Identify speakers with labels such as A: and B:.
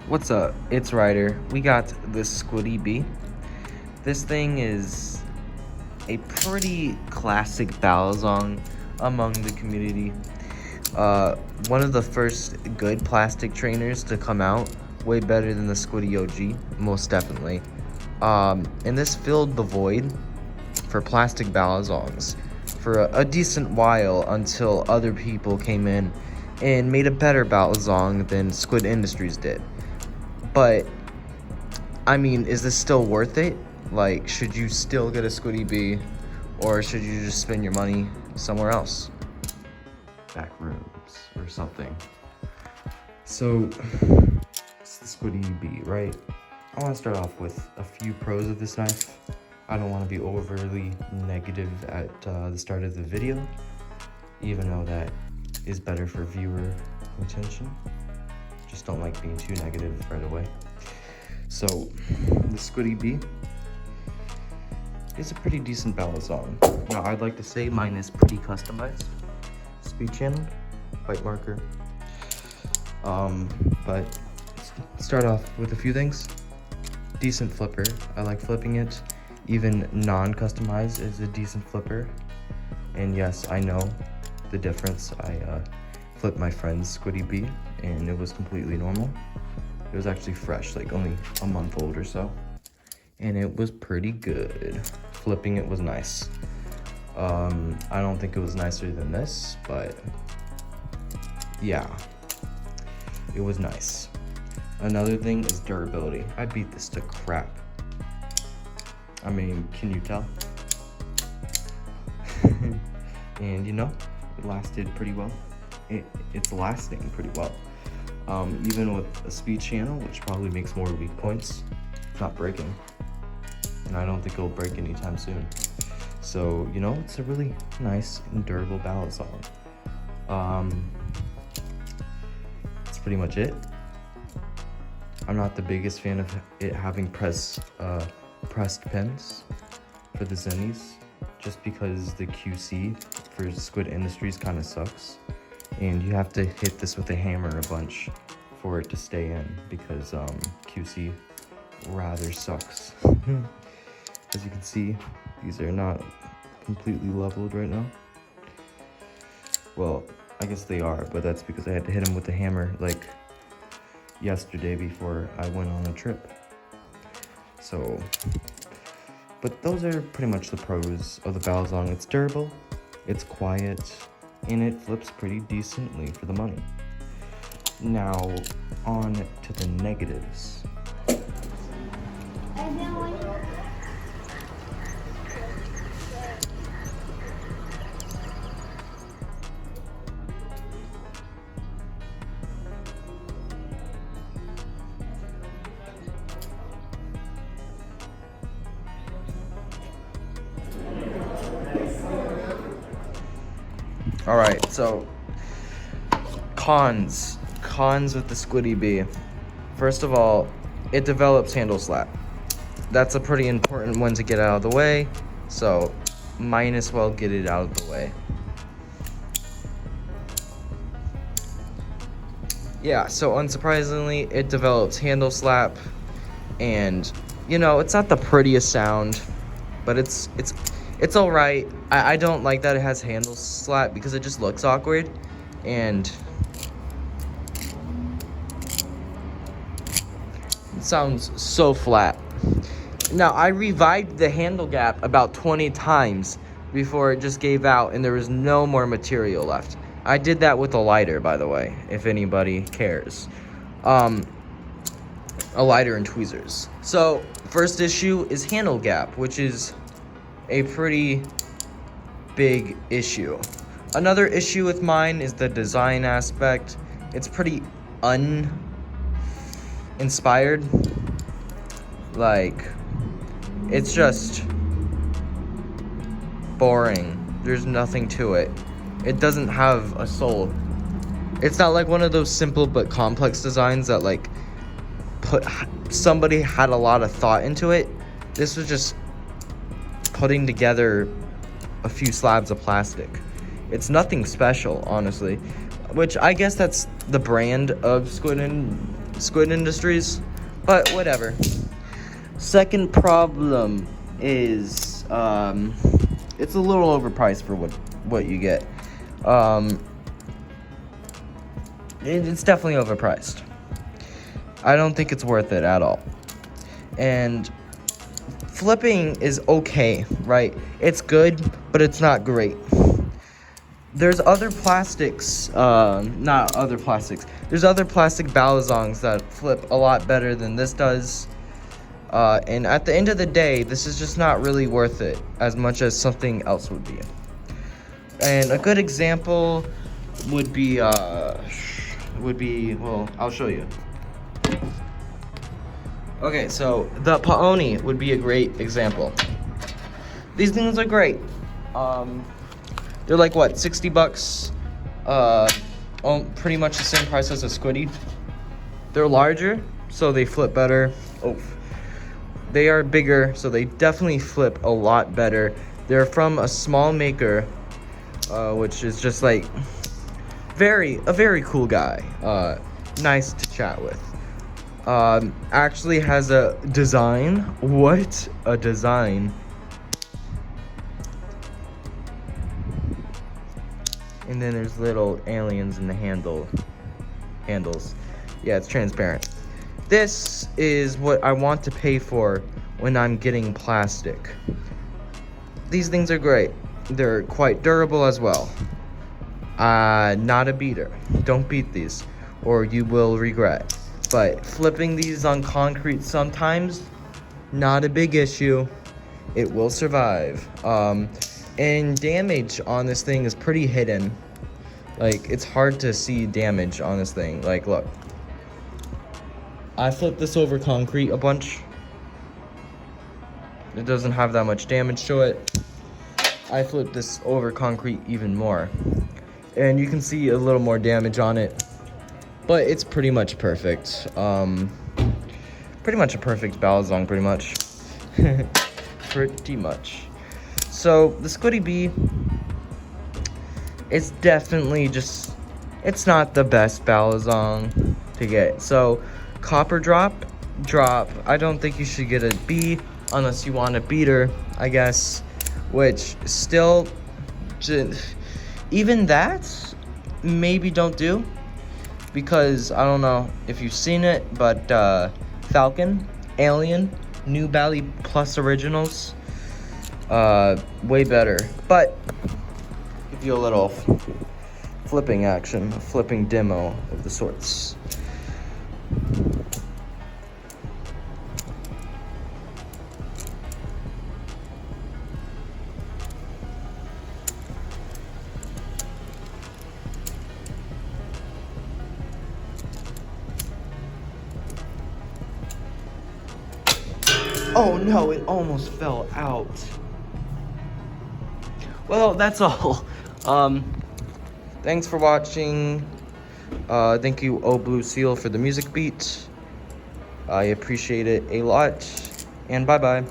A: What's up? It's Ryder. We got this Squiddy bee. This thing is a pretty classic balisong among the community. One of the first good plastic trainers to come out. Way better than the Squiddy OG, most definitely. And this filled the void for plastic balisongs for a decent while until other people came in and made a better balisong than Squid Industries did. But, I mean, is this still worth it? Like, should you still get a Squiddy bee, or should you just spend your money somewhere else? Back rooms or something. So, it's the Squiddy bee, right? I want to start off with a few pros of this knife. I don't want to be overly negative at the start of the video, even though that is better for viewer retention. Just don't like being too negative right away. So, the Squiddy bee is a pretty decent balisong. Now, I'd like to say mine is pretty customized. Speed channel, white marker. But start off with a few things. Decent flipper. I like flipping it. Even non-customized is a decent flipper. And yes, I know the difference. I flipped my friend's Squiddy bee and it was completely normal. It was actually fresh, like only a month old or so. And it was pretty good. Flipping it was nice. I don't think it was nicer than this, but yeah, it was nice. Another thing is durability. I beat this to crap. I mean, can you tell? And you know, it lasted pretty well. It's lasting pretty well. Even with a speed channel, which probably makes more weak points, it's not breaking. And I don't think it'll break anytime soon. So, you know, it's a really nice and durable balisong. That's pretty much it. I'm not the biggest fan of it having pressed pins for the zennies, just because the QC for Squid Industries kind of sucks. And you have to hit this with a hammer a bunch for it to stay in, because QC rather sucks. As you can see, these are not completely leveled right now. Well, I guess they are, but that's because I had to hit them with the hammer like yesterday before I went on a trip. So, but those are pretty much the pros of the balisong. It's durable, it's quiet, and it flips pretty decently for the money. Now, on to the negatives. All right, so cons with the Squiddy bee. First of all, it develops handle slap. That's a pretty important one to get out of the way, so might as well get it out of the way. Yeah, so unsurprisingly, it develops handle slap, and you know, it's not the prettiest sound, but it's all right. I don't like that it has handle slap because it just looks awkward, and it sounds so flat. Now, I revived the handle gap about 20 times before it just gave out and there was no more material left. I did that with a lighter, by the way, if anybody cares. A lighter and tweezers. So, first issue is handle gap, which is a pretty big issue. Another issue with mine is the design aspect. It's pretty uninspired. Like, it's just boring. There's nothing to it. It doesn't have a soul. It's not like one of those simple but complex designs that like somebody had a lot of thought into it. This was just putting together a few slabs of plastic. It's nothing special, honestly, which I guess that's the brand of Squid Squid Industries, but whatever. Second problem is it's a little overpriced for what you get. It's definitely overpriced. I don't think it's worth it at all. And flipping is okay, right? It's good, but it's not great. There's other plastics, not other plastics. There's other plastic balisongs that flip a lot better than this does. And at the end of the day, this is just not really worth it as much as something else would be. And a good example would be, well, I'll show you. Okay, so the paoni would be a great example. These things are great. They're like what, 60 bucks? Pretty much the same price as a Squiddy. They're larger, so they flip better. Oh, they are bigger, so they definitely flip a lot better. They're from a small maker, which is just like a very cool guy. Nice to chat with. Actually has a design. What a design! And then there's little aliens in the handles. Yeah, it's transparent. This is what I want to pay for when I'm getting plastic. These things are great. They're quite durable as well. Not a beater. Don't beat these, or you will regret. But flipping these on concrete sometimes, not a big issue. It will survive. And damage on this thing is pretty hidden. Like, it's hard to see damage on this thing. Like, look. I flipped this over concrete a bunch. It doesn't have that much damage to it. I flipped this over concrete even more. And you can see a little more damage on it. But it's pretty much perfect. Pretty much a perfect balisong, pretty much. Pretty much. So, the Squiddy Bee, it's definitely just, it's not the best balisong to get. So, copper drop, I don't think you should get a B unless you want a beater, I guess. Which, still, even that, maybe don't do. Because, I don't know if you've seen it, but Falcon, Alien, New Bally Plus Originals, way better. But give you a little flipping action, a flipping demo of the sorts. Oh no, it almost fell out. Well, that's all. Thanks for watching. Thank you, Oh Blue Seal, for the music beat. I appreciate it a lot. And bye-bye.